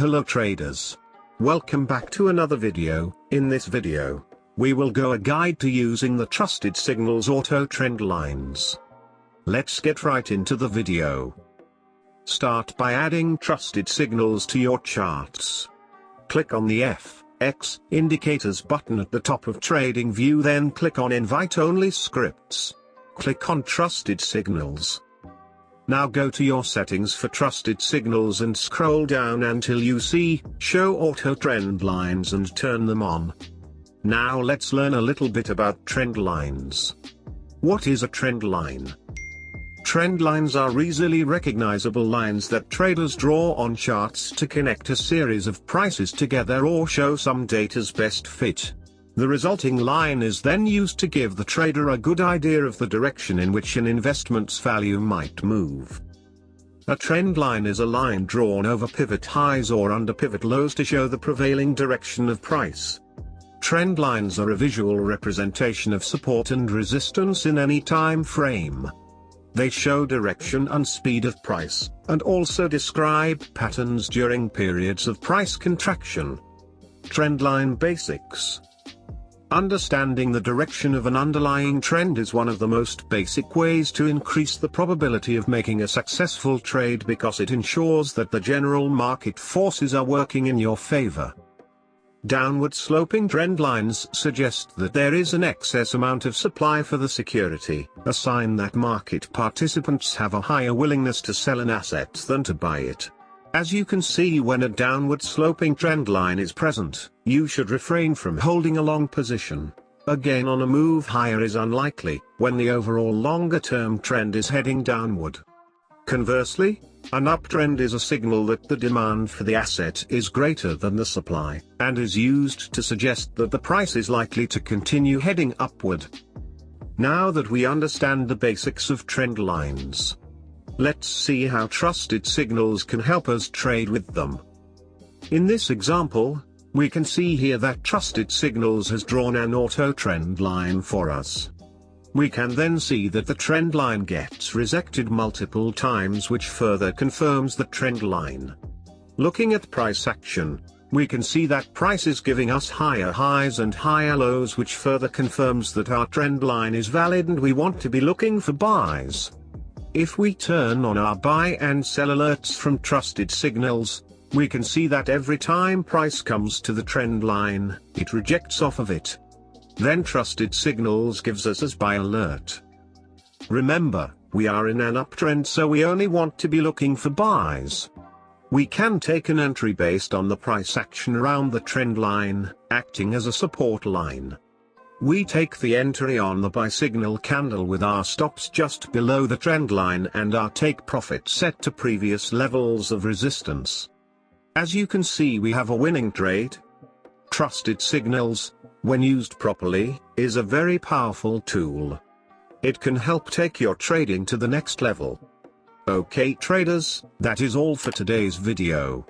Hello traders. Welcome back to another video. In this video, we will go a guide to using the Trusted Signals Auto Trend Lines. Let's get right into the video. Start by adding Trusted Signals to your charts. Click on the FX Indicators button at the top of TradingView, then click on Invite Only Scripts. Click on Trusted Signals. Now go to your settings for Trusted Signals and scroll down until you see Show Auto Trend Lines and turn them on. Now let's learn a little bit about trend lines. What is a trend line? Trend lines are easily recognizable lines that traders draw on charts to connect a series of prices together or show some data's best fit. The resulting line is then used to give the trader a good idea of the direction in which an investment's value might move. A trend line is a line drawn over pivot highs or under pivot lows to show the prevailing direction of price. Trend lines are a visual representation of support and resistance in any time frame. They show direction and speed of price, and also describe patterns during periods of price contraction. Trendline Basics. Understanding the direction of an underlying trend is one of the most basic ways to increase the probability of making a successful trade because it ensures that the general market forces are working in your favor. Downward sloping trend lines suggest that there is an excess amount of supply for the security, a sign that market participants have a higher willingness to sell an asset than to buy it. As you can see, when a downward sloping trend line is present, you should refrain from holding a long position. A gain on a move higher is unlikely, when the overall longer-term trend is heading downward. Conversely, an uptrend is a signal that the demand for the asset is greater than the supply, and is used to suggest that the price is likely to continue heading upward. Now that we understand the basics of trend lines, let's see how Trusted Signals can help us trade with them. In this example, we can see here that Trusted Signals has drawn an auto trend line for us. We can then see that the trend line gets rejected multiple times, which further confirms the trend line. Looking at price action, we can see that price is giving us higher highs and higher lows, which further confirms that our trend line is valid and we want to be looking for buys. If we turn on our buy and sell alerts from Trusted Signals, we can see that every time price comes to the trend line, it rejects off of it. Then Trusted Signals gives us a buy alert. Remember, we are in an uptrend, so we only want to be looking for buys. We can take an entry based on the price action around the trend line, acting as a support line. We take the entry on the buy signal candle with our stops just below the trend line and our take profit set to previous levels of resistance. As you can see, we have a winning trade. Trusted Signals, when used properly, is a very powerful tool. It can help take your trading to the next level. Okay traders, that is all for today's video.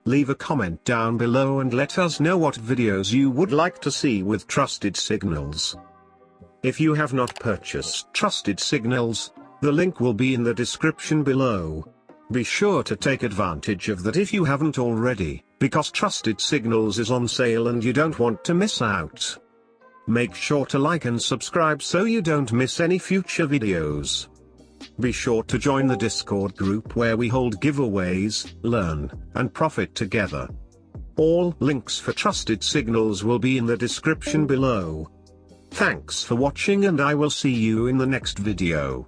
Leave a comment down below and let us know what videos you would like to see with Trusted Signals. If you have not purchased Trusted Signals, the link will be in the description below. Be sure to take advantage of that if you haven't already, because Trusted Signals is on sale and you don't want to miss out. Make sure to like and subscribe so you don't miss any future videos. Be sure to join the Discord group where we hold giveaways, learn, and profit together. All links for Trusted Signals will be in the description below. Thanks for watching and I will see you in the next video.